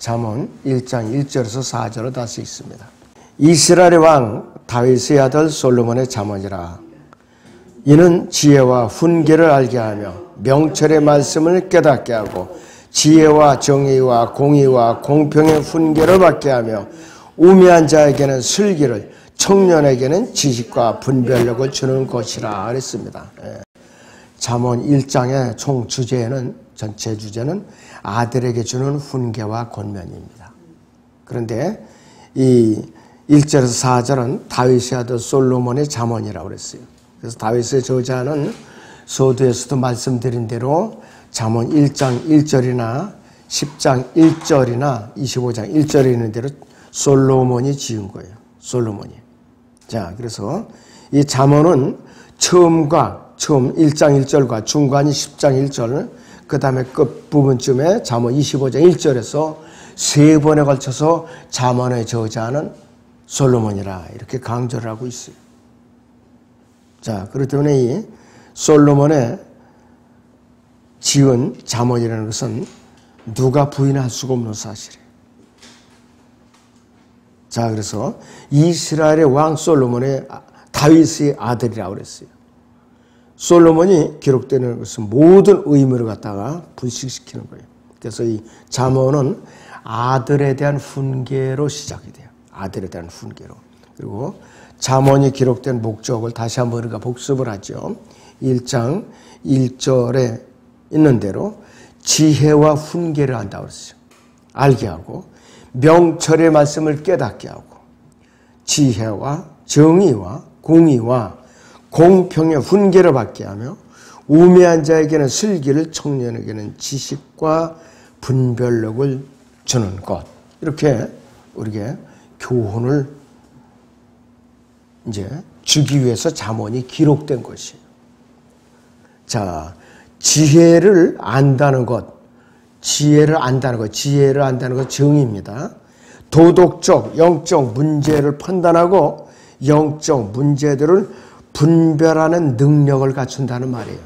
잠언 1장 1절에서 4절로 다시 있습니다. 이스라엘의 왕 다윗의 아들 솔로몬의 잠언이라. 이는 지혜와 훈계를 알게 하며 명철의 말씀을 깨닫게 하고 지혜와 정의와 공의와 공평의 훈계를 받게 하며 우매한 자에게는 슬기를 청년에게는 지식과 분별력을 주는 것이라 그랬습니다. 잠언 1장의 총 주제는 전체 주제는 아들에게 주는 훈계와 권면입니다. 그런데 이 1절에서 4절은 다윗의 아들 솔로몬의 잠언이라고 그랬어요. 그래서 다윗의 저자는 서두에서도 말씀드린 대로 잠언 1장 1절이나 10장 1절이나 25장 1절에 있는 대로 솔로몬이 지은 거예요. 솔로몬이. 자, 그래서 이 잠언은 처음 1장 1절과 중간이 10장 1절, 그 다음에 끝부분쯤에 잠언 25장 1절에서 세 번에 걸쳐서 잠언의 저자는 솔로몬이라 이렇게 강조를 하고 있어요. 자, 그렇기 때문에 이 솔로몬의 지은 잠언이라는 것은 누가 부인할 수가 없는 사실이에요. 자, 그래서 이스라엘의 왕 솔로몬의 다윗의 아들이라고 그랬어요. 솔로몬이 기록되는 것은 모든 의무를 갖다가 불식시키는 거예요. 그래서 이 잠언은 아들에 대한 훈계로 시작이 돼요. 아들에 대한 훈계로. 그리고 잠언이 기록된 목적을 다시 한번 우리가 복습을 하죠. 1장 1절에 있는 대로 지혜와 훈계를 한다고 그랬어요. 알게 하고 명철의 말씀을 깨닫게 하고 지혜와 정의와 공의와 공평의 훈계를 받게 하며 우매한 자에게는 슬기를 청년에게는 지식과 분별력을 주는 것. 이렇게 우리에게 교훈을 이제 주기 위해서 잠언이 기록된 것이에요. 자, 지혜를 안다는 것, 지혜를 안다는 것 정의입니다. 도덕적, 영적 문제를 판단하고 영적 문제들을 분별하는 능력을 갖춘다는 말이에요.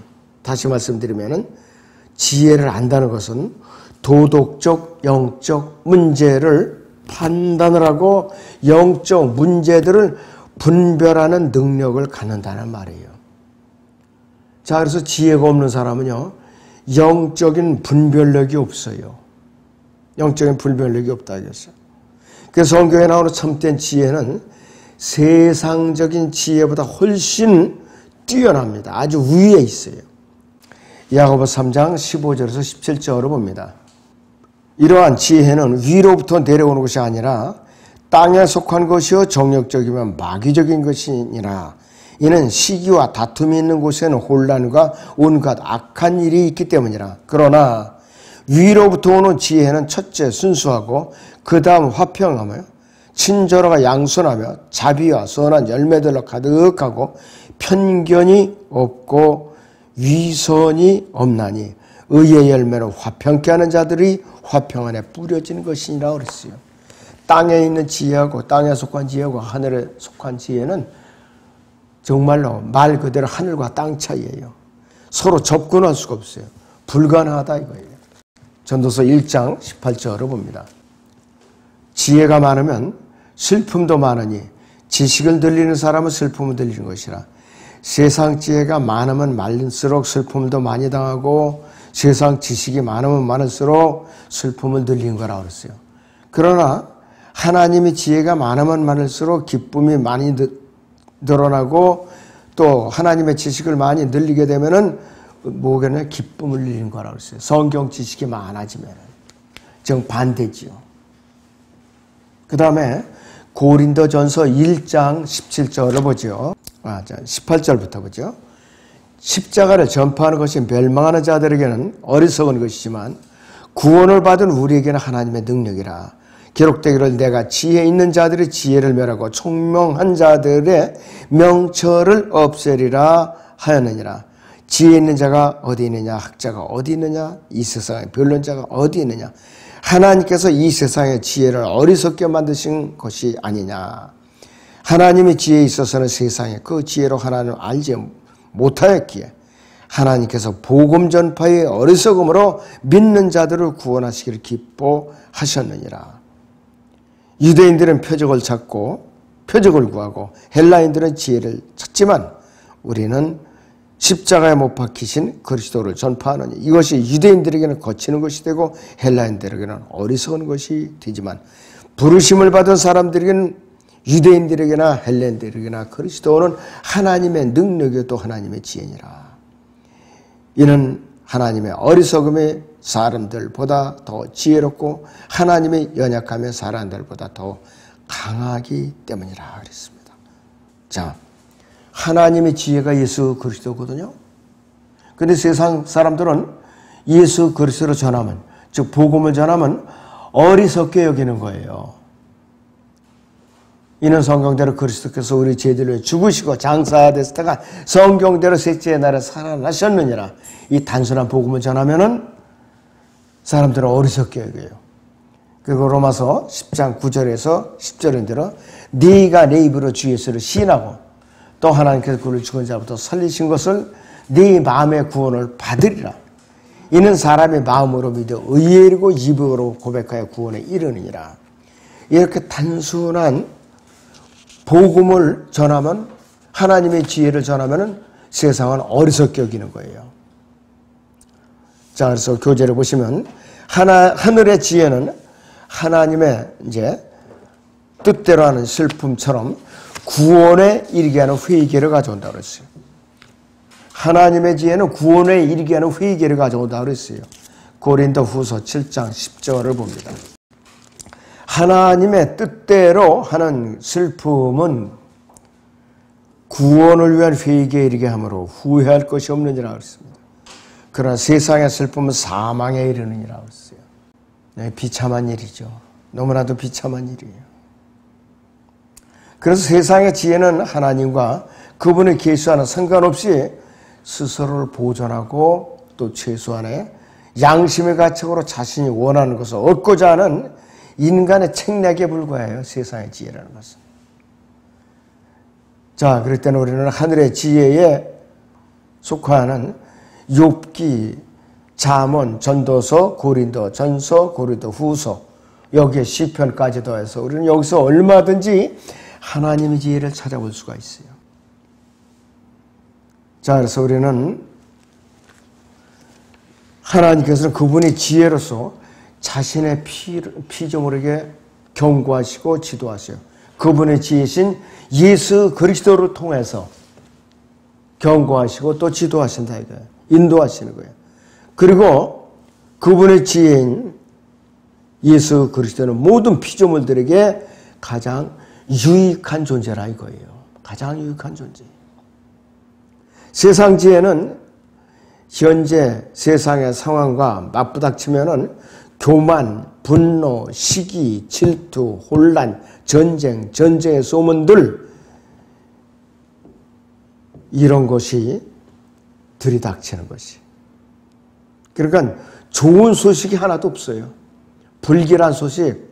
다시 말씀드리면은 지혜를 안다는 것은 도덕적, 영적 문제를 판단을 하고 영적 문제들을 분별하는 능력을 갖는다는 말이에요. 자, 그래서 지혜가 없는 사람은요, 영적인 분별력이 없어요. 영적인 분별력이 없다 이거죠. 그래서 성경에 나오는 참된 지혜는 세상적인 지혜보다 훨씬 뛰어납니다. 아주 위에 있어요. 야고보 3장 15절에서 17절을 봅니다. 이러한 지혜는 위로부터 내려오는 것이 아니라 땅에 속한 것이요 정욕적이면 마귀적인 것이니라. 이는 시기와 다툼이 있는 곳에는 혼란과 온갖 악한 일이 있기 때문이라. 그러나 위로부터 오는 지혜는 첫째 순수하고 그 다음 화평하며 친절하고 양선하며 자비와 선한 열매들로 가득하고 편견이 없고 위선이 없나니 의의 열매로 화평케 하는 자들이 화평 안에 뿌려진 것이니라 그랬어요. 땅에 있는 지혜하고 땅에 속한 지혜하고 하늘에 속한 지혜는 정말로 말 그대로 하늘과 땅 차이예요. 서로 접근할 수가 없어요. 불가능하다 이거예요. 전도서 1장 18절을 봅니다. 지혜가 많으면 슬픔도 많으니 지식을 들리는 사람은 슬픔을 들리는 것이라. 세상 지혜가 많으면 많을수록 슬픔을 더 많이 당하고 세상 지식이 많으면 많을수록 슬픔을 들리는 거라고 그랬어요. 그러나 하나님의 지혜가 많으면 많을수록 기쁨이 많이 늘어나고 또 하나님의 지식을 많이 늘리게 되면은 뭐겠냐? 기쁨을 늘리는 거라고 그랬어요. 성경 지식이 많아지면 정반대지요. 그 다음에 고린도전서 1장 17절을 보죠. 18절부터 보죠. 십자가를 전파하는 것이 멸망하는 자들에게는 어리석은 것이지만 구원을 받은 우리에게는 하나님의 능력이라. 기록되기를 내가 지혜 있는 자들의 지혜를 멸하고 총명한 자들의 명철을 없애리라 하였느니라. 지혜 있는 자가 어디 있느냐? 학자가 어디 있느냐? 이 세상에 변론자가 어디 있느냐? 하나님께서 이 세상의 지혜를 어리석게 만드신 것이 아니냐. 하나님의 지혜에 있어서는 세상에 그 지혜로 하나님을 알지 못하였기에 하나님께서 복음 전파의 어리석음으로 믿는 자들을 구원하시기를 기뻐하셨느니라. 유대인들은 표적을 찾고 표적을 구하고 헬라인들은 지혜를 찾지만 우리는 십자가에 못 박히신 그리스도를 전파하느니 이것이 유대인들에게는 거치는 것이 되고 헬라인들에게는 어리석은 것이 되지만 부르심을 받은 사람들에게는 유대인들에게나 헬라인들에게나 그리스도는 하나님의 능력이요 또 하나님의 지혜니라. 이는 하나님의 어리석음이 사람들보다 더 지혜롭고 하나님의 연약함이 사람들보다 더 강하기 때문이라 그랬습니다. 자, 하나님의 지혜가 예수 그리스도거든요. 그런데 세상 사람들은 예수 그리스도를 전하면, 즉 복음을 전하면 어리석게 여기는 거예요. 이는 성경대로 그리스도께서 우리 죄들을 위해 죽으시고 장사되셨다가 성경대로 셋째 날에 살아나셨느니라. 이 단순한 복음을 전하면은 사람들은 어리석게 여겨요. 그리고 로마서 10장 9절에서 10절인대로 네가 내 입으로 주 예수를 시인하고 또 하나님께서 그를 죽은 자부터 살리신 것을 네 마음의 구원을 받으리라. 이는 사람의 마음으로 믿어 의에 이르고 입으로 고백하여 구원에 이르느니라. 이렇게 단순한 복음을 전하면, 하나님의 지혜를 전하면 세상은 어리석게 여기는 거예요. 자, 그래서 교재를 보시면 하늘의 지혜는 하나님의 이제 뜻대로 하는 슬픔처럼 구원에 이르게 하는 회개를 가져온다고 그랬어요. 하나님의 지혜는 구원에 이르게 하는 회개를 가져온다고 그랬어요. 고린도후서 7장 10절을 봅니다. 하나님의 뜻대로 하는 슬픔은 구원을 위한 회개에 이르게 하므로 후회할 것이 없느니라 그랬습니다. 그러나 세상의 슬픔은 사망에 이르느니라 그랬어요. 네, 비참한 일이죠. 너무나도 비참한 일이에요. 그래서 세상의 지혜는 하나님과 그분의 계시와는 상관없이 스스로를 보존하고 또 최소한의 양심의 가책으로 자신이 원하는 것을 얻고자 하는 인간의 책략에 불과해요. 세상의 지혜라는 것은. 자, 그럴 때는 우리는 하늘의 지혜에 속하는 욥기, 잠언, 전도서, 고린도 전서, 고린도 후서, 여기에 시편까지도 해서 우리는 여기서 얼마든지 하나님의 지혜를 찾아볼 수가 있어요. 자, 그래서 우리는 하나님께서는 그분의 지혜로서 자신의 피조물에게 경고하시고 지도하세요. 그분의 지혜신 예수 그리스도를 통해서 경고하시고 또 지도하신다 이거예요. 인도하시는 거예요. 그리고 그분의 지혜인 예수 그리스도는 모든 피조물들에게 가장 유익한 존재라 이거예요. 가장 유익한 존재. 세상 지혜는 현재 세상의 상황과 맞부닥치면은 교만, 분노, 시기, 질투, 혼란, 전쟁, 전쟁의 소문들 이런 것이 들이닥치는 것이. 그러니까 좋은 소식이 하나도 없어요. 불길한 소식,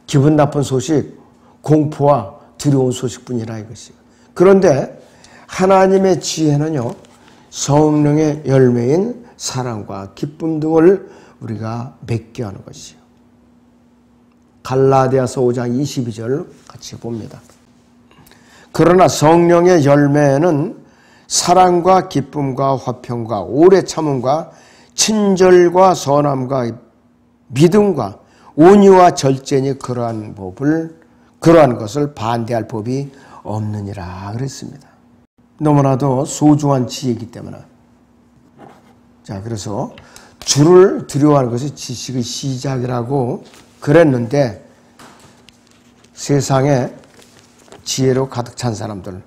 기분 나쁜 소식, 공포와 두려운 소식뿐이라 이것이요. 그런데 하나님의 지혜는요, 성령의 열매인 사랑과 기쁨 등을 우리가 맺게 하는 것이요. 갈라디아서 5장 22절 같이 봅니다. 그러나 성령의 열매는 사랑과 기쁨과 화평과 오래 참음과 친절과 선함과 믿음과 온유와 절제니 그러한 것을 반대할 법이 없느니라 그랬습니다. 너무나도 소중한 지혜이기 때문에. 자, 그래서 주를 두려워하는 것이 지식의 시작이라고 그랬는데 세상에 지혜로 가득 찬 사람들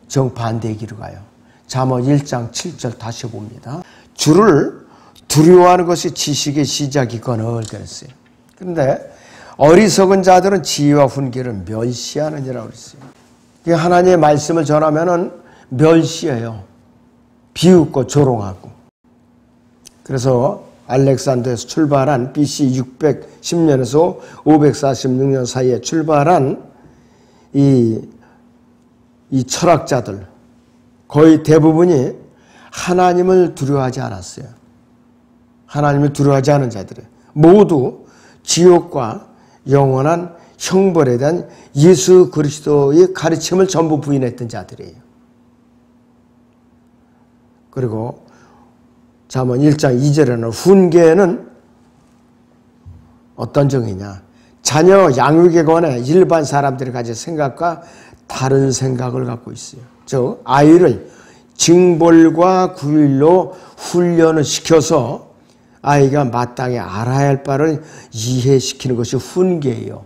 정반대의 길을 가요. 잠언 1장 7절 다시 봅니다. 주를 두려워하는 것이 지식의 시작이거늘 그랬어요. 그런데 어리석은 자들은 지혜와 훈계를 멸시하느니라고 그랬어요. 하나님의 말씀을 전하면은 멸시해요. 비웃고 조롱하고. 그래서 알렉산더에서 출발한 BC 610년에서 546년 사이에 출발한 이 철학자들 거의 대부분이 하나님을 두려워하지 않았어요. 하나님을 두려워하지 않은 자들이 모두 지옥과 영원한 형벌에 대한 예수 그리스도의 가르침을 전부 부인했던 자들이에요. 그리고 잠언 1장 2절에는 훈계는 어떤 정의냐? 자녀 양육에 관해 일반 사람들이 가진 생각과 다른 생각을 갖고 있어요. 즉 아이를 징벌과 구일로 훈련을 시켜서 아이가 마땅히 알아야 할 바를 이해시키는 것이 훈계예요.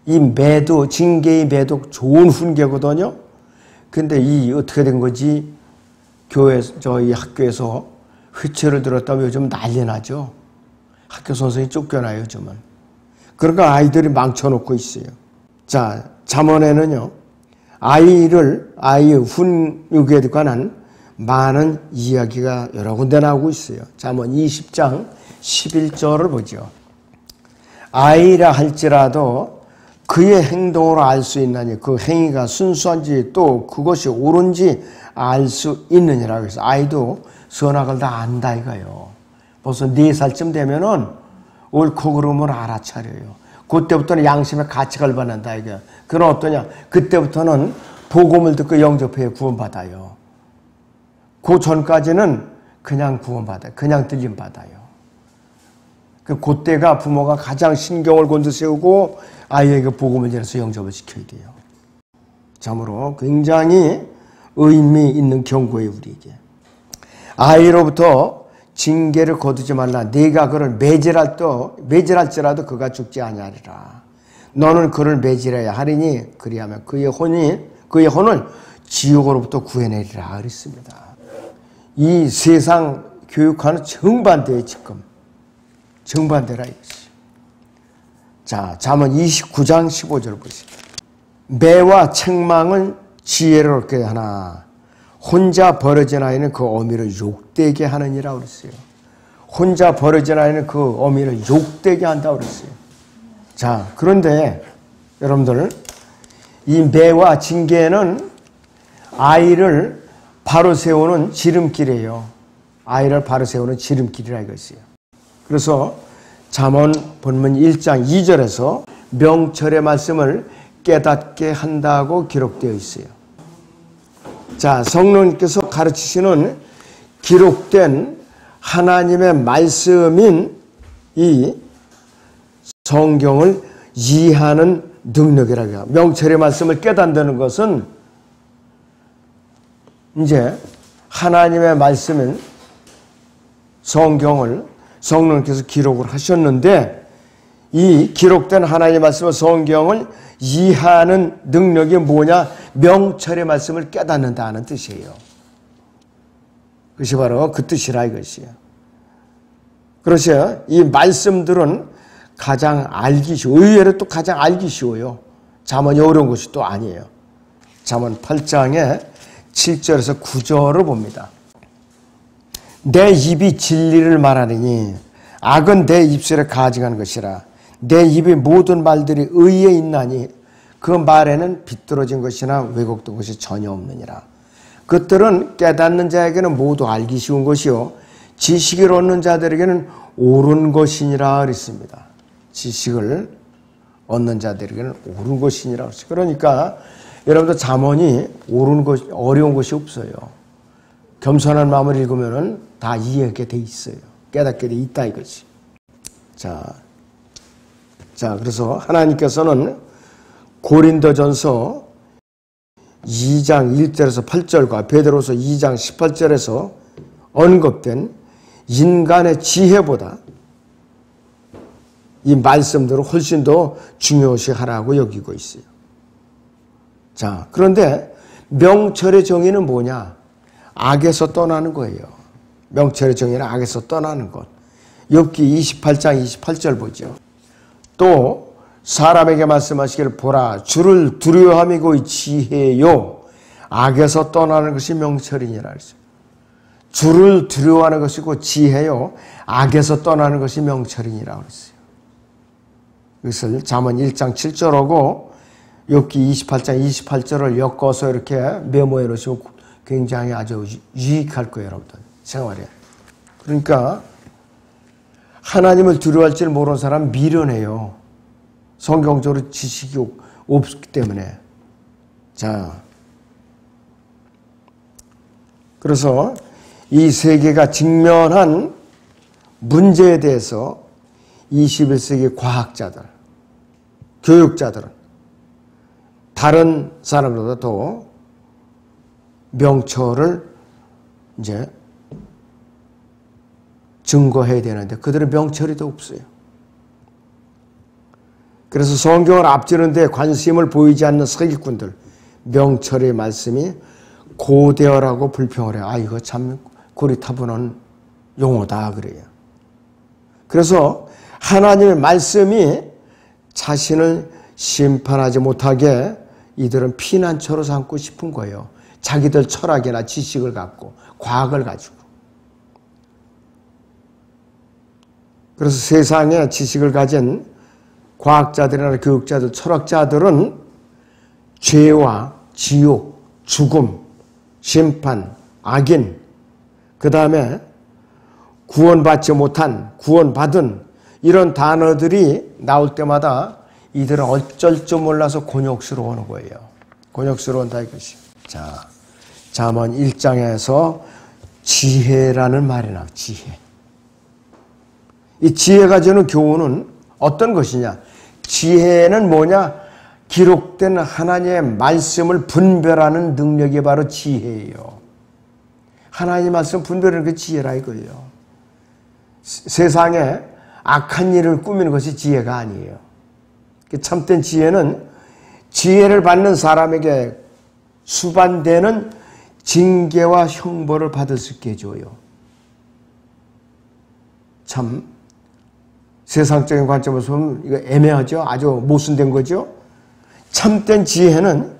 이 매도, 징계의 매도 좋은 훈계거든요. 근데 이 어떻게 된 거지? 저희 학교에서 회초를 들었다면 요즘 난리 나죠. 학교 선생님이 쫓겨나요, 요즘은. 그러니까 아이들이 망쳐놓고 있어요. 자, 잠언에는요, 아이의 훈육에 관한 많은 이야기가 여러 군데 나오고 있어요. 잠언 20장 11절을 보죠. 아이라 할지라도 그의 행동으로 알 수 있나니 그 행위가 순수한지 또 그것이 옳은지 알 수 있느니라. 그래서 아이도 선악을 다 안다 이거예요. 벌써 4살쯤 되면은 옳고 그름을 알아차려요. 그때부터는 양심의 가치를 받는다 이게. 그건 어떠냐? 그때부터는 복음을 듣고 영접해 구원받아요. 그 전까지는 그냥 구원받아요. 그냥 들림받아요. 그때가 부모가 가장 신경을 곤두세우고 아이에게 복음을 전해서 영접을 시켜야 돼요. 참으로 굉장히 의미 있는 경고예요, 우리에게. 아이로부터 징계를 거두지 말라. 네가 그를 매질할지라도 그가 죽지 아니하리라. 너는 그를 매질해야 하리니 그리하면 그의 혼을 지옥으로부터 구해내리라 그랬습니다. 이 세상 교육하는 정반대의 지금 정반대라 이것이. 자, 잠언 29장 15절 보시죠. 매와 책망은 지혜를 얻게 하나 혼자 버려진 아이는 그 어미를 욕되게 하느니라 그랬어요. 혼자 버려진 아이는 그 어미를 욕되게 한다고 그랬어요. 자, 그런데 여러분들 이 매와 징계는 아이를 바로 세우는 지름길이에요. 아이를 바로 세우는 지름길이라 이것이에요. 그래서 잠언 본문 1장 2절에서 명철의 말씀을 깨닫게 한다고 기록되어 있어요. 자, 성령님께서 가르치시는 기록된 하나님의 말씀인 이 성경을 이해하는 능력이라고 해요. 명철의 말씀을 깨닫는 것은 이제 하나님의 말씀인 성경을 성령께서 기록을 하셨는데 이 기록된 하나님의 말씀을 성경을 이해하는 능력이 뭐냐? 명철의 말씀을 깨닫는다는 뜻이에요. 그것이 바로 그 뜻이라 이것이에요. 그래서 이 말씀들은 가장 알기 쉬워. 의외로 또 가장 알기 쉬워요. 잠언이 어려운 것이 또 아니에요. 잠언 8장에 7절에서 9절을 봅니다. 내 입이 진리를 말하느니 악은 내 입술에 가증한 것이라. 내 입의 모든 말들이 의에 있나니 그 말에는 비뚤어진 것이나 왜곡된 것이 전혀 없느니라. 그것들은 깨닫는 자에게는 모두 알기 쉬운 것이요 지식을 얻는 자들에게는 옳은 것이니라 그랬습니다. 지식을 얻는 자들에게는 옳은 것이니라. 그러니까 여러분들 잠언이 옳은 것, 어려운 것이 없어요. 겸손한 마음을 읽으면 다 이해하게 돼 있어요. 깨닫게 돼 있다 이거지. 자, 그래서 하나님께서는 고린도전서 2장 1절에서 8절과 베드로서 2장 18절에서 언급된 인간의 지혜보다 이 말씀들을 훨씬 더 중요시하라고 여기고 있어요. 자, 그런데 명철의 정의는 뭐냐? 악에서 떠나는 거예요. 명철의 정의는 악에서 떠나는 것. 욥기 28장 28절 보죠. 또 사람에게 말씀하시기를 보라 주를 두려워함이 곧 지혜요 악에서 떠나는 것이 명철이니라 했어요. 주를 두려워하는 것이 곧 지혜요 악에서 떠나는 것이 명철이니라 그랬어요. 그것을 잠언 1장 7절하고 욥기 28장 28절을 엮어서 이렇게 메모해 놓으시면 굉장히 아주 유익할 거예요, 여러분들. 생활에. 그러니까 하나님을 두려워할 줄 모르는 사람은 미련해요. 성경적으로 지식이 없기 때문에. 자, 그래서 이 세계가 직면한 문제에 대해서 21세기 과학자들, 교육자들은 다른 사람보다 더 명철을 이제 증거해야 되는데 그들의 명철이 더 없어요. 그래서 성경을 앞지는 데 관심을 보이지 않는 서기꾼들, 명철의 말씀이 고대어라고 불평을 해요. 아, 이거 참 고리타분한 용어다 그래요. 그래서 하나님의 말씀이 자신을 심판하지 못하게 이들은 피난처로 삼고 싶은 거예요. 자기들 철학이나 지식을 갖고 과학을 가지고. 그래서 세상에 지식을 가진 과학자들이나 교육자들, 철학자들은 죄와 지옥, 죽음, 심판, 악인, 그 다음에 구원받지 못한, 구원받은 이런 단어들이 나올 때마다 이들은 어쩔 줄 몰라서 곤욕스러워하는 거예요. 곤욕스러운다 이것이. 자, 잠언 1장에서 지혜라는 말이 나와요. 지혜. 이 지혜가 주는 교훈은 어떤 것이냐? 지혜는 뭐냐? 기록된 하나님의 말씀을 분별하는 능력이 바로 지혜예요. 하나님의 말씀 분별하는 게 지혜라 이거예요. 세상에 악한 일을 꾸미는 것이 지혜가 아니에요. 참된 지혜는 지혜를 받는 사람에게 수반되는 징계와 형벌을 받을 수 있게 해줘요. 참 세상적인 관점에서 보면 이거 애매하죠? 아주 모순된 거죠? 참된 지혜는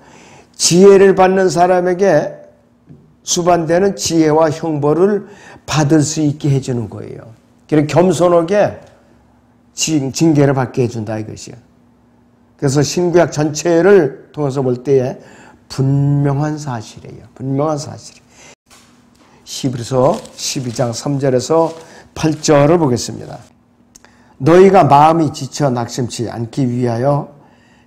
지혜를 받는 사람에게 수반되는 지혜와 형벌을 받을 수 있게 해주는 거예요. 그래서 겸손하게 징계를 받게 해준다 이것이요. 그래서 신구약 전체를 통해서 볼 때에 분명한 사실이에요. 분명한 사실. 히브리서 12장 3절에서 8절을 보겠습니다. 너희가 마음이 지쳐 낙심치 않기 위하여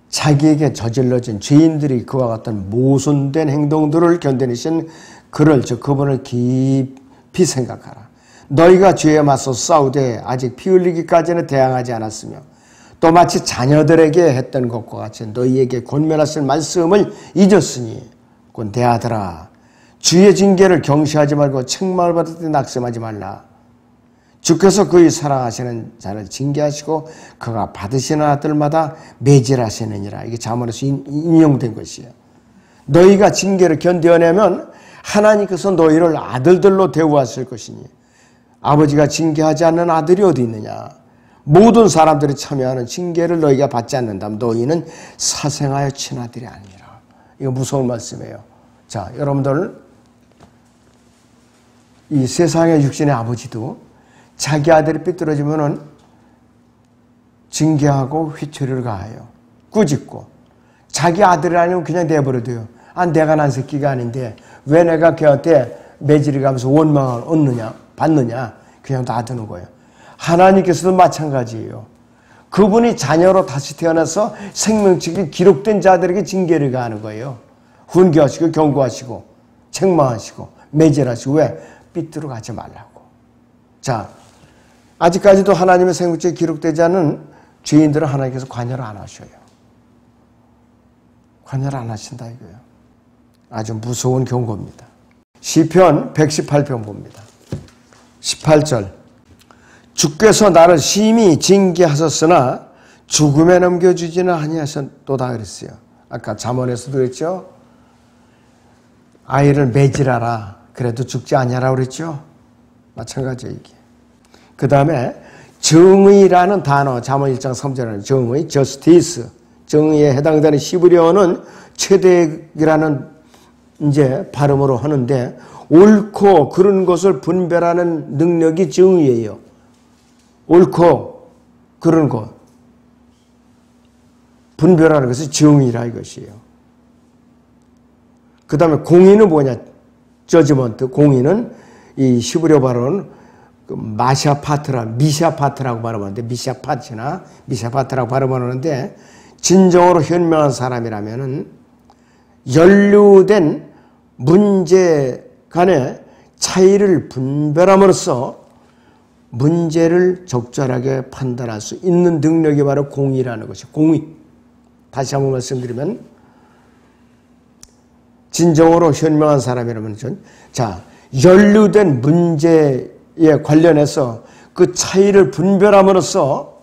자기에게 저질러진 죄인들이 그와 같은 모순된 행동들을 견뎌내신 그를 즉 그분을 깊이 생각하라. 너희가 죄에 맞서 싸우되 아직 피 흘리기까지는 대항하지 않았으며 또 마치 자녀들에게 했던 것과 같이 너희에게 권면하실 말씀을 잊었으니 곧 내 아들아 주의 징계를 경시하지 말고 책망을 받을 때 낙심하지 말라. 주께서 그의 사랑하시는 자를 징계하시고 그가 받으시는 아들마다 매질하시느니라. 이게 잠언에서 인용된 것이에요. 너희가 징계를 견뎌내면 하나님께서 너희를 아들들로 대우하실 것이니 아버지가 징계하지 않는 아들이 어디 있느냐. 모든 사람들이 참여하는 징계를 너희가 받지 않는다면 너희는 사생하여 친아들이 아니라. 이거 무서운 말씀이에요. 자, 여러분들 이 세상의 육신의 아버지도 자기 아들이 삐뚤어지면은 징계하고 휘초리를 가해요. 꾸짖고. 자기 아들이 아니면 그냥 내버려둬요. 아, 내가 난 새끼가 아닌데 왜 내가 걔한테 매질이 가면서 원망을 얻느냐, 받느냐. 그냥 놔두는 거예요. 하나님께서도 마찬가지예요. 그분이 자녀로 다시 태어나서 생명책이 기록된 자들에게 징계를 가하는 거예요. 훈계하시고 경고하시고 책망하시고 매질하시고 왜? 삐뚤어 가지 말라고. 자, 아직까지도 하나님의 생명책에 기록되지 않은 죄인들은 하나님께서 관여를 안 하셔요. 관여를 안 하신다 이거예요. 아주 무서운 경고입니다. 시편 118편 봅니다. 18절. 주께서 나를 심히 징계하셨으나 죽음에 넘겨주지는 아니하셨도다 그랬어요. 아까 잠언에서도 그랬죠. 아이를 매질하라. 그래도 죽지 아니하라 그랬죠. 마찬가지예요 이게. 그 다음에 정의라는 단어, 잠언 1장 3절에는 정의, justice, 정의에 해당되는 히브리어는 최대이라는 이제 발음으로 하는데 옳고 그런 것을 분별하는 능력이 정의예요. 옳고 그런 것 분별하는 것이 정의라 이것이에요. 그 다음에 공의는 뭐냐? 저지먼트, 공의는 이 히브리어 발어는 미샤파트라고 발음하는데, 미샤파트라고 발음하는데, 진정으로 현명한 사람이라면은 연루된 문제 간의 차이를 분별함으로써 문제를 적절하게 판단할 수 있는 능력이 바로 공의라는 것이 공의. 다시 한번 말씀드리면 진정으로 현명한 사람이라면 자, 연루된 문제에 관련해서 그 차이를 분별함으로써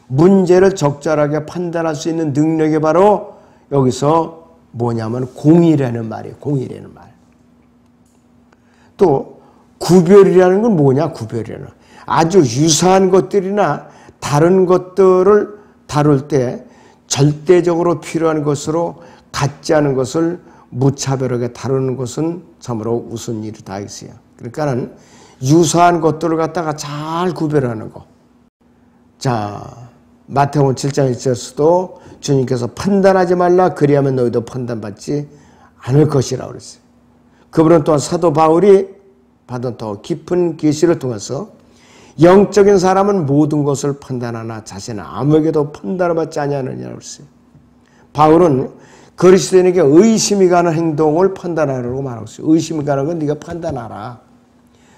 문제를 적절하게 판단할 수 있는 능력이 바로 여기서 뭐냐면 공의라는 말이에요. 공의라는 말. 또 구별이라는 건 뭐냐? 구별이라는 아주 유사한 것들이나 다른 것들을 다룰 때 절대적으로 필요한 것으로 같지 않은 것을 무차별하게 다루는 것은 참으로 우스운 일이다 이거예요. 그러니까는 유사한 것들을 갖다가 잘 구별하는 거. 자, 마태복음 7장 1절에서도 주님께서 판단하지 말라 그리하면 너희도 판단받지 않을 것이라고 그랬어요. 그분은 또한 사도 바울이 받은 더 깊은 계시를 통해서 영적인 사람은 모든 것을 판단하나 자신은 아무에게도 판단을 받지 아니하느냐고 그랬어요. 바울은 그리스도인에게 의심이 가는 행동을 판단하라고 말하고 있어요. 의심이 가는 건 네가 판단하라.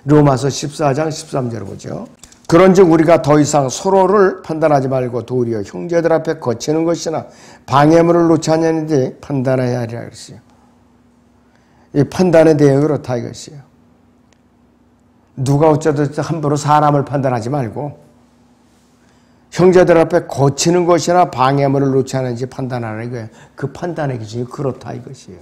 로마서 14장 13절을 보죠. 그런즉 우리가 더 이상 서로를 판단하지 말고 도리어 형제들 앞에 거치는 것이나 방해물을 놓지 않냐는데 판단해야 하리라 그랬어요. 이 판단에 대해 그렇다 이것이에요. 누가 어쩌든 함부로 사람을 판단하지 말고 형제들 앞에 거치는 것이나 방해물을 놓지 않는지 판단하라 이거예요. 그 판단의 기준이 그렇다 이것이에요.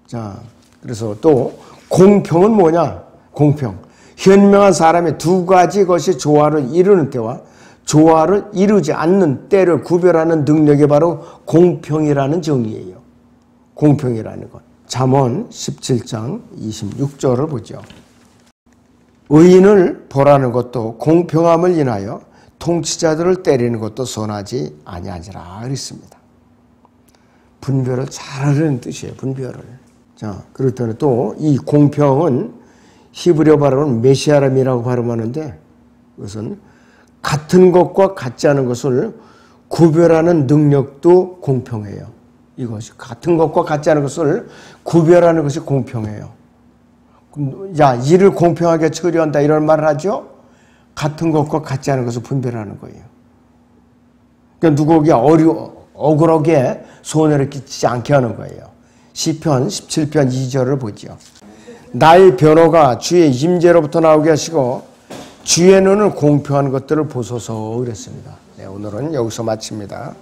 자, 그래서 또 공평은 뭐냐? 공평. 현명한 사람의 두 가지 것이 조화를 이루는 때와 조화를 이루지 않는 때를 구별하는 능력이 바로 공평이라는 정의예요. 공평이라는 것. 잠언 17장 26절을 보죠. 의인을 벌하는 것도 공평함을 인하여 통치자들을 때리는 것도 선하지 아니하니라 그랬습니다. 분별을 잘하려는 뜻이에요. 분별을. 자, 그렇다면 또 이 공평은 히브리어 발음은 메시아람이라고 발음하는데 그것은 같은 것과 같지 않은 것을 구별하는 능력도 공평해요. 이것이 같은 것과 같지 않은 것을 구별하는 것이 공평해요. 야, 일을 공평하게 처리한다 이런 말을 하죠. 같은 것과 같지 않은 것을 분별하는 거예요. 그러니까 누구에게 억울하게 손해를 끼치지 않게 하는 거예요. 시편 17편 2절을 보죠. 나의 변호가 주의 임재로부터 나오게 하시고 주의 눈은 공평한 것들을 보소서 그랬습니다. 네, 오늘은 여기서 마칩니다.